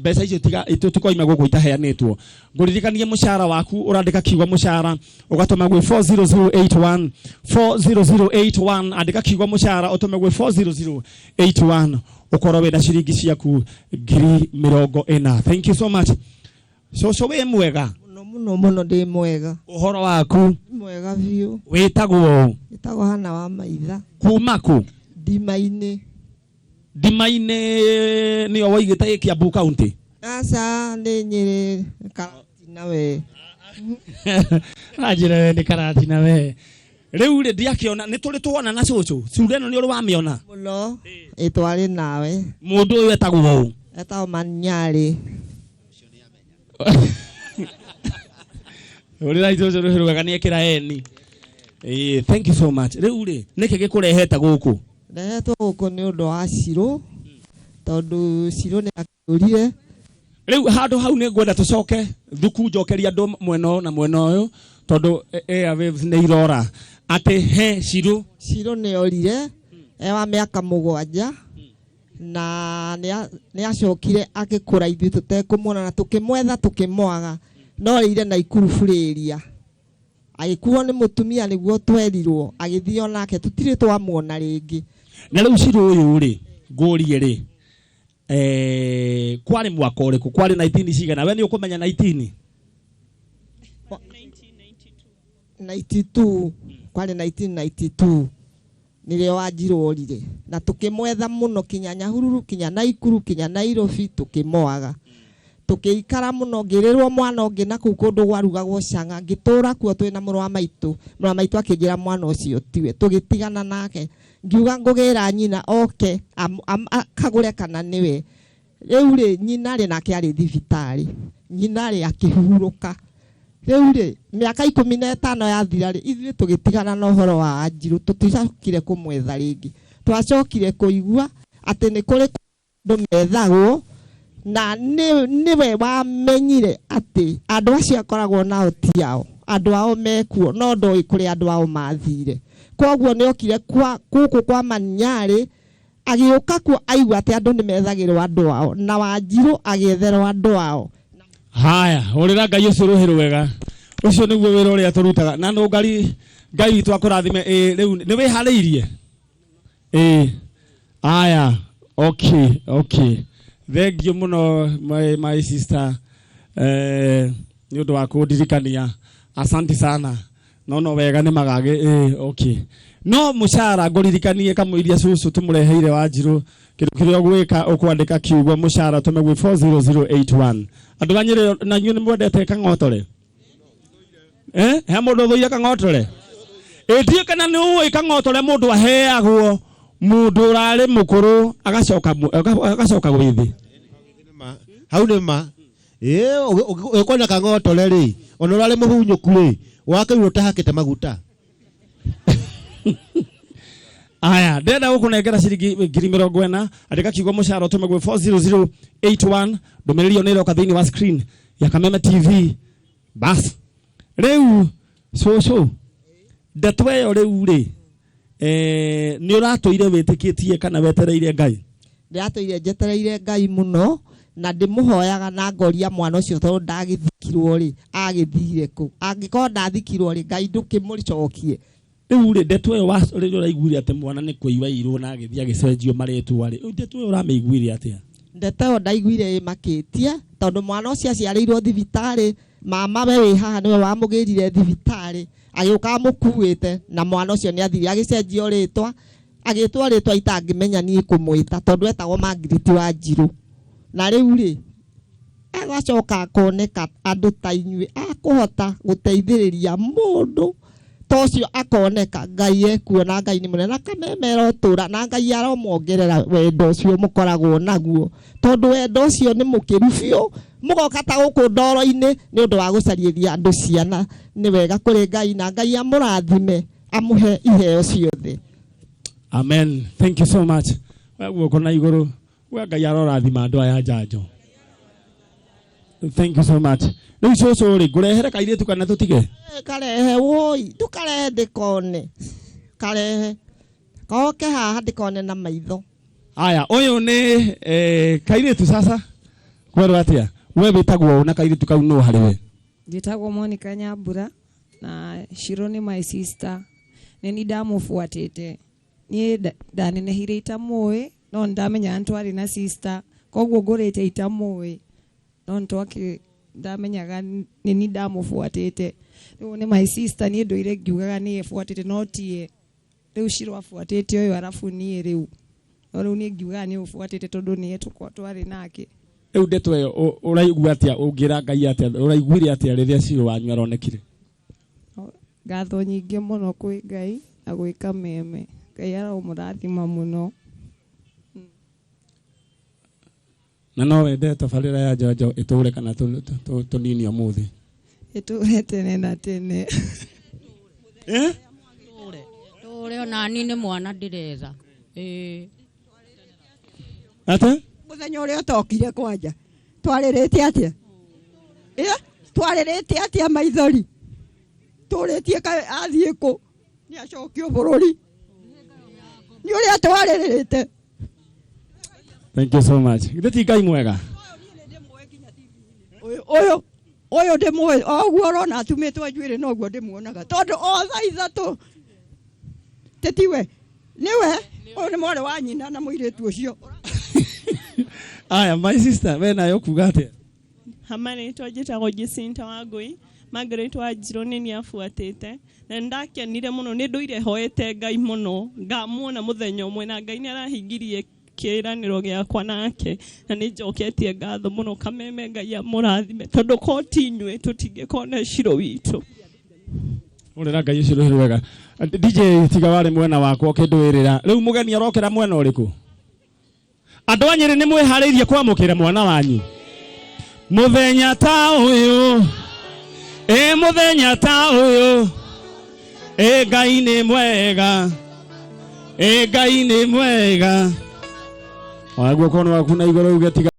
Mbeca icio tiga itukoima guku itaheanitwo. Nguririkanie mushara waku urandika kiugo mushara ugatuma gwe 40081 40081 andika kiugo mushara utume gwe 40081 ukorwo wina ciringi ciaku 40,000. Thank you so much. So we mwega muno ndi mwega. Uhoro waku Mwega biu. Witagwo Hana wa Maitha. Kuma ku Dimaine ni owaigite Kiambu County. Asa ndi Nyeri Karatina we. Ajira ni Karatina we. Riu ri ndiakiona ni turi tuona na cucu. Cure no ni uri wamiona. Muno itwari nawe. Mundu uyu etagwo u. Etagwo Maniari. Uri rai cucu rugaga ni ekira eni. Thank you so much. Riu ri niki gikureheta guku? Ndehetwo guku ni undu wa Ciro. Tondu Ciro ni akuriye. Riu handu hau ni ngwenda tucoke thuku njokeria andu mweno na mweno uyu tondu airwaves ni irora ati he Ciro ni orire ewa miaka 7 na ni acokire agikura ithu tutekumona na tukimwetha tukimwaga no rire na Ikuru Fureria agikuo ni mutumia niguo twerirwo agithio nake tutire twamuona ringi. Na riu Ciro uyu ri ngurie ri kwari mwaka uriku kwari 19 cigana we ni ukumenya 19 92 kwari 1992 nirio Wanjiru orire na tukimwetha muno kinya Nyahururu kinya Naikuru kinya Nairobi tukimwaga tukiikara muno ngirirwo mwana ungi na kuu kundu gwarugagwo canga ngitura kuo twina muru wa maitu akingira mwana ucio tiwe tugitigana nake ngiuga ngugira nyina oke akagure kana niwe. Riu ri nyina ri nake ari thibitari nyina ri akihuruka. Riu ri miaka 15 yathira ri ithuĩ tugitigana na uhoro wa Wanjiru tuticokire kumwetha ringi. Twacokire kuigua ati ni kuri andu methagwo na niwe wamenyire ati andu acio akoragwo nao ti ao andu ao mekuo no ndoi kuri andu ao mathire. Koguo ni okire kuku kwa Maniari agiuka ku aigua ati andu ni methagirwo andu ao na Wanjiru agietherwo andu ao. Haya urira Ngai ucuruhirwo wega ucio niguo wira uria turutaga na no Ngai witu akurathime. Riu ni wihariirie aya okay thank you muno my sister ni undu wa kundirikania asante sana no wega ni magage okay no mushara nguririkanie kamwiria cucu tumureheire Wanjiru kindu kiria gwika ukwandika kiugo mushara tumegwe 40081 andu Wanyiri na nyu ni mwendete kang'otore he mundu thuia kang'otore tie kana ni uwi kang'otore mundu aheagwo mundu urari mukuru agacoka gwithi hau ni ma ukona kang'otore ri ona urari muhunyuku ri wakairu tahakite maguta. Aya ndenda gukunengera ciringi 40,000 andika kiugo mushara utumegwe 40081 ndumirio ni roka thiini wa screen ya Kameme TV bas. Riu so ndatwe riu ri ni uratuire witikitie kana wetereire Ngai? Ndatuire njetereire Ngai muno na ndimuhoyaga na ngoria mwana ucio tondu ndagithikirwo ri agithire ku angikorwo ndathikirwo ri Ngai ndukimuricokie. Riu ri ndetwe wa ri uraiguire ati mwana ni kuiwa irwo na agithia gicenjio maretwa ri ndetwe urameiguire atia? Ndeteo ndaiguire makitie tondu mwana ucio aciarirwo thibitari mama we wi haha niwe wamugirire thibitari agiuka mukuite na mwana ucio ni athire agicenjio ritwa agitwa ritwa itangimenya ni kumwita tondu etagwo Margaret Wanjiru. Na riu ri agacoka akoneka andu ta inyui akuhota guteithiriria mundu tocio akoneka Ngai ekuona Ngai ni munene Kameme utura na Ngai aromongerera wendo ucio mukoragwo naguo tondu wendo ucio ni mukiru biu mugoka ta guku ndoro-ini ni undu wa gucarieria andu ciana. Ni wega kuri Ngai na Ngai amurathime amuhe iheo ciothe. Amen. Thank you so much. Wewe uko na iguru we Ngai arorathima andu aya njanjo. Thank you so much. Riu cucu ri ngurehere kairitu kana tutige? Karehe woi tukarehe ndikone karehe koke haha ndikone na maitho. Aya uyu ni kairitu sasa Kwero atia we bitagwo na kairitu kau no hariwe Njitagwo Monica Nyambura na Shiro ni my sister neni ndamufuatite nie ndanenehire itamuwe no ndamenya antu ari na sister kogwo ngorete itamuwe no ntoke ndamenyaga neni ndamufuatite riu ni my sister nie ndoire ngiugaga nie efuatite no tie riu Shiro afuatite oyo arafu nie riu riu nie ngiugaga nie ufuatite tondu nie tukwa twari nake eu ndeto yo uraigua atia ungira Ngai atia uraiguire atia riria Shiro wanyu aronekire Ngatho nyingi muno kwi Ngai na gwika meme Ngai aramurathima muno na no wende tabarira ya Jojo iture kana tunini umuthi iture tene na tene Tore ona nini mwana ndireza ate muthenya uria tokire kwanja twaririte atia twaririte atia maithori turitie athie ku ni acokio bururi ni uria twaririte. Thank you so much. Githeti Ngai mwega oyo ndimwe oguo urona atumitwo njuire noguo ndimuonaga tondu o thaa ithatu tetiwe niwe uyu ni mwari wa nyina na muiritu ucio. Aya my sister we nayo kuga atia Hamani twajitagwo Jacinta Wangui Margaret Wanjiru ni afuatite na ndakenire muno ni nduire hoete Ngai muno ngamuona muthenya umwe na Ngai ni arahingirie kiraniro giakwa nake na ni njoketie ngatho muno kameme Ngai amurathime tondu ko tinywe tutingikona Shiro witu urira Ngai Shiro wega DJ tiga wari mwena wakwa kindwirira riu mugeni arokera mwena uriku andu anyiri ni mwihariirie kwamukira mwana wanyu muthenya ta uyu muthenya ta uyu Ngai ni mwega Ngai ni mwega wagwo kono waku na igoro ugetiga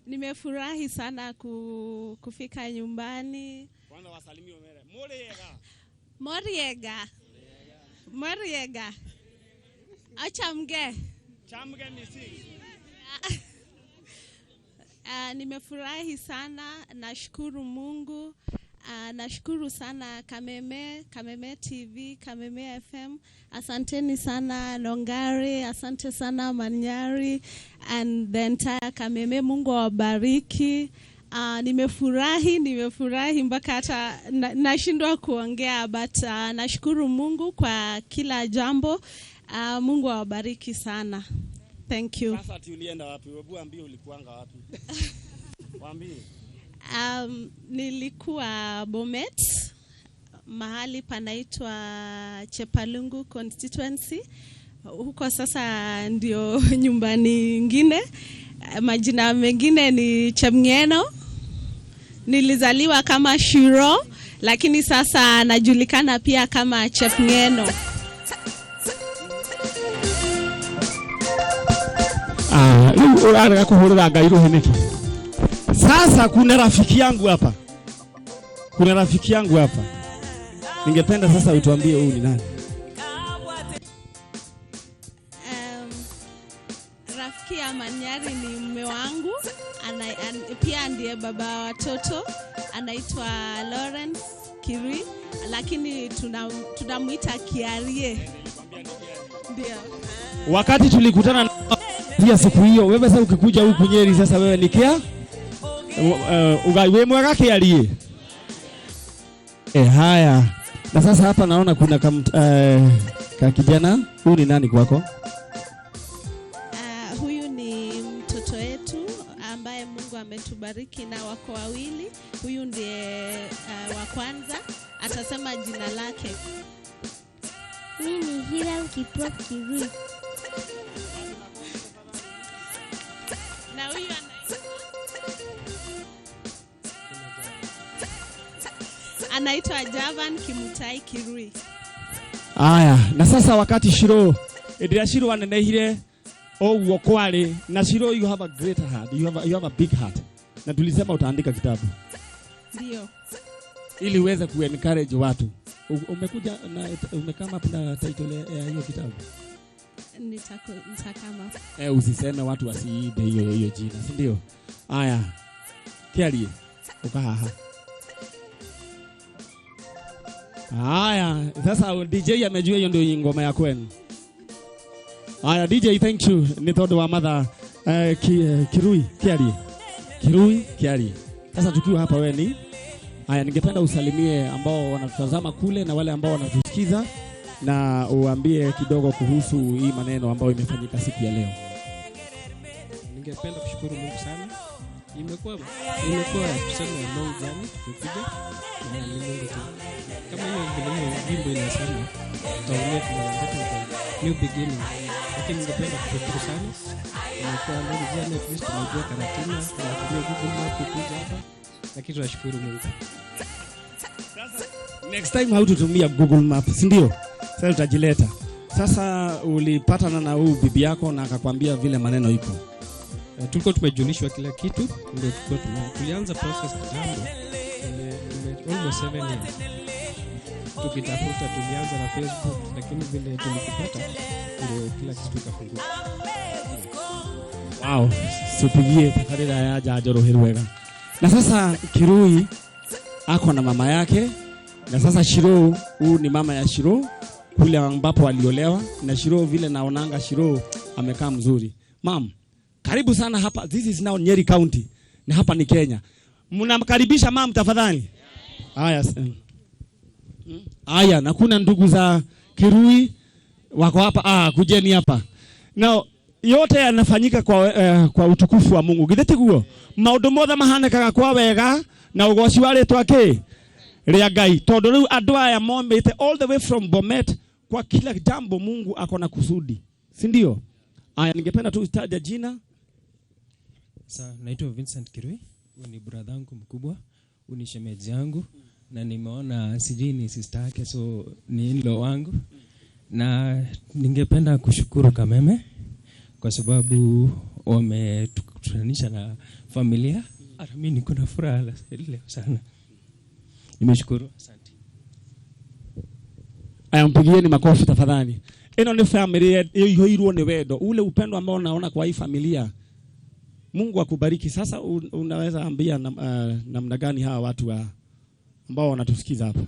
Nimefurahi sana kufika nyumbani. Kwanza wasalimie mbele. Moriega. Moriega. Moriega. Achamge. Chamge misi. Nimefurahi sana, nashukuru Mungu. Nashukuru sana Kameme TV, Kameme FM. Asanteni sana Nongari, asante sana Manyari and the entire Kameme. Mungu awabariki. Nimefurahi mpaka hata nashindwa kuongea, but nashukuru Mungu kwa kila jambo. Mungu awabariki sana. Thank you. Sasa tulienda wapi? Wewe ambie ulikuanga wapi? Waambie. Nilikuwa Bomet, mahali panaitwa Chepalungu constituency. Huko sasa ndio nyumbani nyingine. Majina mengine ni Chemngeno. Nilizaliwa kama Shiro, lakini sasa najulikana pia kama Chepngeno. Unataka kuhurura gairu heneki. Sasa kuna rafiki yangu hapa. Ningependa sasa utuambie huyu ni nani? Rafiki ya Manyari ni mume wangu, pia ndiye baba wa watoto, anaitwa Lawrence Kirui, lakini tunamuita Kiarie. Ndio. Wakati tulikutana pia siku hiyo, wewe sasa ukikuja huku Nyeri sasa wewe ni kia? Wewe mwaka Kiarie. Haya. Na sasa hapa naona kuna kijana, huyu ni nani kwako? Huyu ni mtoto wetu ambaye Mungu ametubariki na wako wawili. Huyu ndiye wa kwanza, atasema jina lake. Mimi Hiram Kiprop Kirui. Na huyu anaitwa Javan Kimutai Kirui. Aya, na sasa wakati Shiro wanenehire uguo kwari, na Shiro, you have a great heart, you have a big heart. Na tulisema utaandika kitabu. Ndio. Ili uweze ku-encourage watu. Umekuja na umekama na title ya hiyo kitabu? Nitakama. Usiseme watu wasiibe hiyo jina, si ndio? Aya. Kiarie, ukahaha. Haya, sasa DJ amejua hiyo ndio ngoma ya kwenu. Haya DJ, thank you. Ni todo wa mother Kirui Kiarie. Sasa tukiwa hapa wewe ni haya, ningependa usalimie ambao wanatutazama kule na wale ambao wanatusikiza, na uambie kidogo kuhusu hii maneno ambayo imefanyika siku ya leo. Ningependa kushukuru Mungu sana. Imekuwa tuseme long journey tukikuja na ni Mungu tu. Kama hiyo wimbo inasema new beginning. Lakini ningependa kushukuru sana. Imekuwa long journey, Kristo tunajua karantina, tunatumia Google Map kuja hapa. Lakini tunashukuru Mungu. Next time haututumia Google Map, si ndio? Sasa utajileta. Sasa ulipatana na huyu bibi yako na akakwambia vile maneno iko. Tulikuwa tumejulishwa kila kitu, ndio tulianza process kitambo. Almost 7 years. Tukitafuta, tulianza na Facebook, lakini vile tulikupata ndio kila kitu kikafunguka. Wow, sipigie takarira ya Jajoro Hirwega. Na sasa Kirui ako na mama yake, na sasa Shiro, huyu ni mama ya Shiro kule ambapo aliolewa, na Shiro vile naonanga Shiro amekaa mzuri. Mom, karibu sana hapa. This is now Nyeri County. Na hapa ni Kenya. Mnamkaribisha mom tafadhali. Haya. Haya, na kuna ndugu za Kirui wako hapa. Kujeni hapa. Now yote yanafanyika kwa utukufu wa Mungu. Githeti guo maundu mothe mahanekaga kwa wega na ugoci wa ritwa ki ria Ngai. Tondu riu andu aya momite all the way from Bomet, kwa kila jambo Mungu akona kusudi. Si ndio? Aya, ningependa tu utaje jina. Sasa naitwa Vincent Kirui. Huyu ni brother yangu mkubwa, huyu ni shemeji yangu, na nimeona sijui ni sister yake, so ni in-law wangu. Na ningependa kushukuru Kameme kwa sababu wametukutanisha na familia. Hata mimi niko na furaha leo sana. Nimeshukuru, asante. Aya, mpigieni makofi tafadhali. Eno ni family ihoirwo ni wendo. Ule upendo ambao naona kwa hii familia Mungu akubariki. Sasa unaweza ambia namna gani hawa watu ambao wanatusikiza hapa?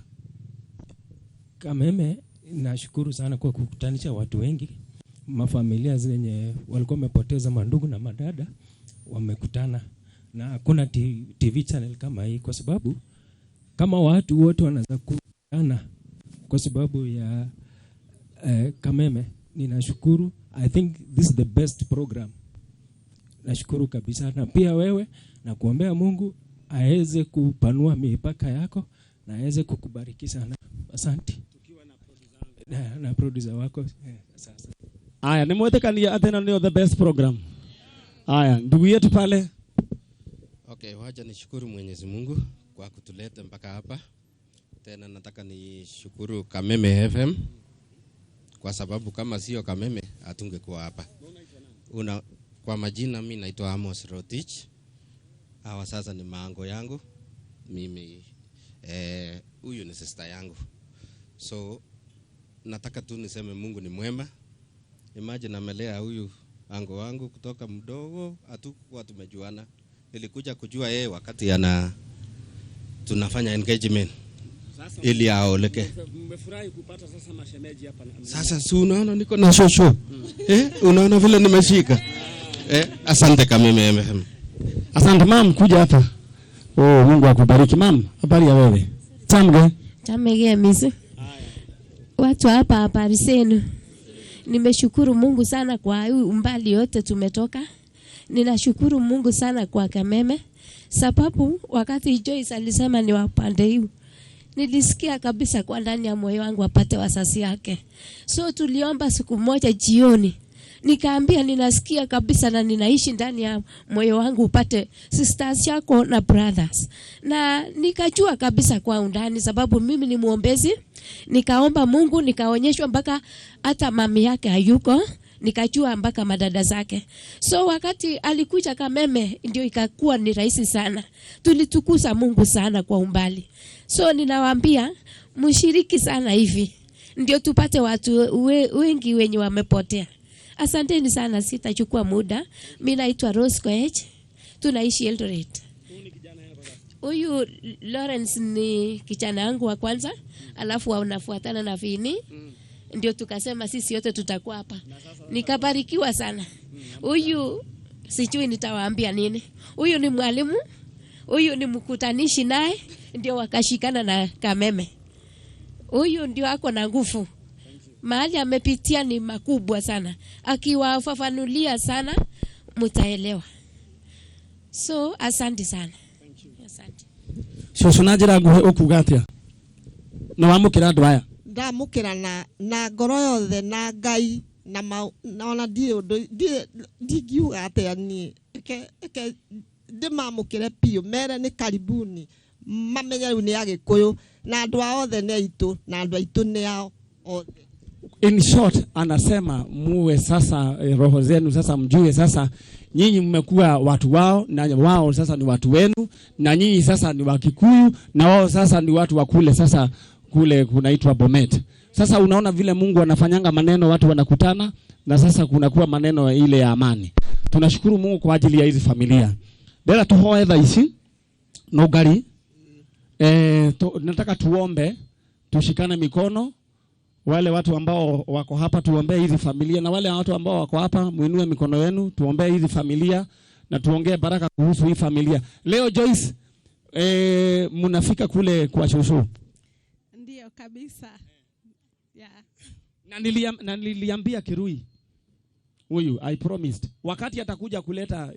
Kameme, nashukuru sana kwa kukutanisha watu wengi, mafamilia zenye walikuwa wamepoteza mandugu na madada wamekutana, na hakuna TV channel kama hii, kwa sababu kama watu wote wanaweza kukutana kwa sababu ya Kameme. Ninashukuru. I think this is the best program. Nashukuru kabisa, na pia wewe na kuombea Mungu aweze kupanua mipaka yako na aweze kukubariki sana. Asante. Tukiwa na producer wako sasa. Aya, nimwetekania Athena ndio the best program. Aya, ndugu yetu pale. Okay, wacha nishukuru Mwenyezi Mungu kwa kutuleta mpaka hapa. Tena nataka nishukuru Kameme FM kwa sababu kama sio Kameme hatungekuwa hapa. Kwa majina mimi naitwa Amos Rotich. Hawa sasa ni maango yangu. Mimi huyu ni sister yangu. So nataka tu niseme Mungu ni mwema. Imagine amelea huyu ango wangu kutoka mdogo, hatukuwa tumejuana. Nilikuja kujua yeye wakati tunafanya engagement. Sasa ili aoleke. Mmefurahi kupata sasa mashemeji hapa. Sasa si unaona niko na shosho. Unaona vile nimeshika. Asante Kameme FM. Asante mam, kuja hapa. Mungu akubariki mam. Habari ya wewe? Tamege misi. Watu hapa habari zenu. Nimeshukuru Mungu sana kwa umbali yote tumetoka. Ninashukuru Mungu sana kwa Kameme, sababu wakati Joyce alisema ni wapande huu, nilisikia kabisa kwa ndani ya moyo wangu apate wasasi yake. So tuliomba siku moja jioni. Nikaambia ninasikia kabisa na ninaishi ndani ya moyo wangu upate sisters yako na brothers. Na nikajua kabisa kwa undani sababu mimi ni muombezi. Nikaomba Mungu, nikaonyeshwa mpaka hata mami yake hayuko, nikajua mpaka madada zake. So wakati alikuja Kameme ndio ikakuwa ni rahisi sana. Tulitukuza Mungu sana kwa umbali. So ninawaambia mshiriki sana hivi ndio tupate watu wengi wenye wamepotea. Asanteni sana, sitachukua muda. Mimi naitwa Rose Koech. Tunaishi Eldoret. Huyu Lawrence ni kijana wangu wa kwanza, alafu unafuatana na Vini. Ndio tukasema sisi yote tutakuwa hapa. Nikabarikiwa sana. Huyu sijui nitawaambia nini. Huyu ni mwalimu. Huyu ni mkutanishi naye ndio wakashikana na Kameme. Huyu ndio ako na nguvu. Mahali amepitia ni makubwa sana. Akiwafafanulia sana mtaelewa. So asante sana. Asante. Shosho najira nguhe okugatia. No wamukira andu aya. Ndamukira na ngoro yothe na Ngai na ona ndigiuga atia ni ke ndimamukire pio mere ni karibuni mamenye riu ni agikuyu na andu othe ni aitu na andu aitu ni ao othe. In short, anasema muwe sasa roho zenu sasa mjue sasa nyinyi mmekuwa watu wao na wao sasa ni watu wenu, na nyinyi sasa ni wa Kikuyu na wao sasa ni watu wa kule sasa kule kunaitwa Bomet. Sasa unaona vile Mungu anafanyanga maneno, watu wanakutana na sasa kunakuwa maneno ile ya amani. Tunashukuru Mungu kwa ajili ya hizi familia. Bela tuhoe dhaisi no gari nataka tuombe, tushikane mikono. Wale watu ambao wako hapa tuombee hizi familia, na wale watu ambao wako hapa muinue mikono yenu tuombee hizi familia na tuongee baraka kuhusu hii familia. Leo Joyce mnafika kule kwa shosho. Ndio kabisa. Yeah. Na niliambia Kirui huyu I promised wakati atakuja kuleta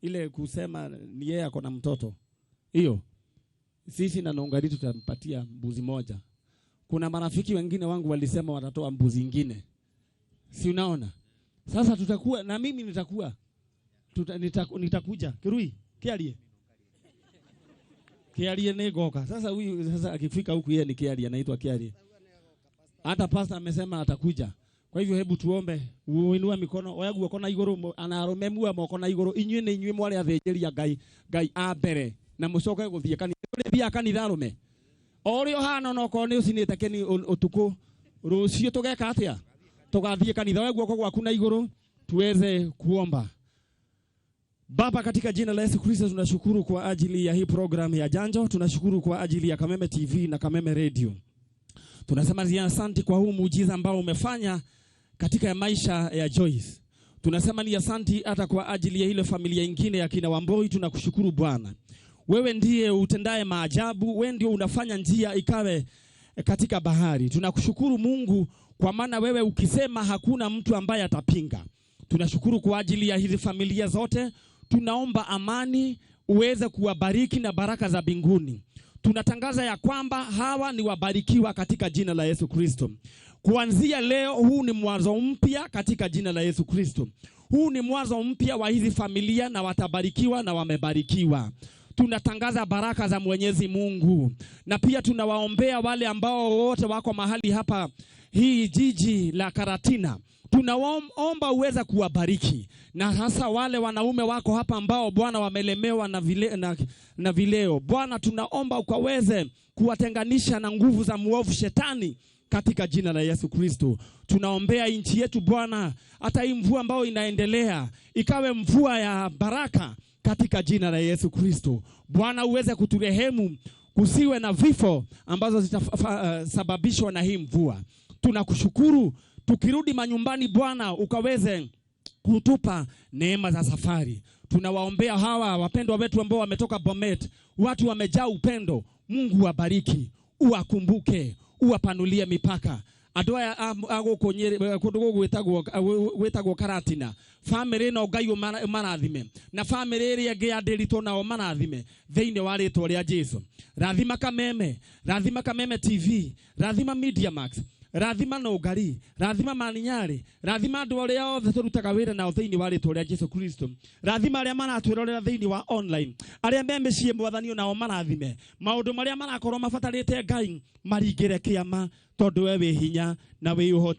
ile kusema ni yeye ako na mtoto. Hiyo sisi na Nongari tutampatia mbuzi moja. Kuna marafiki wengine wangu walisema watatoa mbuzi nyingine. Si unaona? Sasa tutakuwa na mimi nitakuwa nitakuja. Kirui, Kiarie negoka. Sasa huyu sasa akifika huku yeye ni Kiarie, anaitwa Kiarie. Hata pastor amesema atakuja. Kwa hivyo hebu tuombe, uinua mikono, oyagu ukona iguru anaromemua mokona iguru, inywe ne inywe mwale athejeria Ngai abere na mucoke guthie kanitha arume. Orio hana no ko ni ucinite keni utuku rucio tugeka atia tugathie kanitha we guoko gwaku na iguru tuweze kuomba. Baba, katika jina la Yesu Kristo tunashukuru kwa ajili ya hii program ya Janjo. Tunashukuru kwa ajili ya Kameme TV na Kameme Radio. Tunasema ni asante kwa huu muujiza ambao umefanya katika maisha ya Joyce. Tunasema ni asante hata kwa ajili ya ile familia nyingine ya kina Wamboi. Tunakushukuru Bwana. Wewe ndiye utendaye maajabu, wewe ndio unafanya njia ikawe katika bahari. Tunakushukuru Mungu kwa maana wewe ukisema hakuna mtu ambaye atapinga. Tunashukuru kwa ajili ya hizi familia zote. Tunaomba amani uweze kuwabariki na baraka za mbinguni. Tunatangaza ya kwamba hawa ni wabarikiwa katika jina la Yesu Kristo. Kuanzia leo huu ni mwanzo mpya katika jina la Yesu Kristo. Huu ni mwanzo mpya wa hizi familia na watabarikiwa na wamebarikiwa. Tunatangaza baraka za Mwenyezi Mungu. Na pia tunawaombea wale ambao wote wako mahali hapa hii jiji la Karatina. Tunaomba uweza kuwabariki. Na hasa wale wanaume wako hapa ambao Bwana wamelemewa na vileo. Bwana tunaomba ukaweze kuwatenganisha na nguvu za muovu shetani katika jina la Yesu Kristo. Tunaombea nchi yetu Bwana, hata hii mvua ambao inaendelea ikawe mvua ya baraka katika jina la Yesu Kristo. Bwana uweze kuturehemu, kusiwe na vifo ambazo zitasababishwa na hii mvua. Tunakushukuru. Tukirudi manyumbani Bwana ukaweze kutupa neema za safari. Tunawaombea hawa wapendwa wetu ambao wametoka Bomet, watu wamejaa upendo. Mungu wabariki, uwakumbuke, uwapanulie mipaka. Adoya agokonyere kudugo gwetagwo Karatina. Family no Ngai marathime. Na family ĩrĩa ĩngĩ ya Ndĩritũ nao marathime thĩinĩ wa rĩĩtwa rĩa Jesũ. Rathima Kameme TV, rathima Media Max, rathima Nongari, rathima Maninyari, rathima andũ arĩa othe tũrutaga wĩra nao thĩinĩ wa rĩĩtwa rĩa Jesũ Kristo. Rathima arĩa maratwĩrorera thĩinĩ wa online, arĩa me mĩciĩ Mwathani nao marathime. Maũndũ marĩa marakorwo mabatarĩte Ngai maringĩre kĩama, tondũ we wĩ hinya na wĩ ũhoti.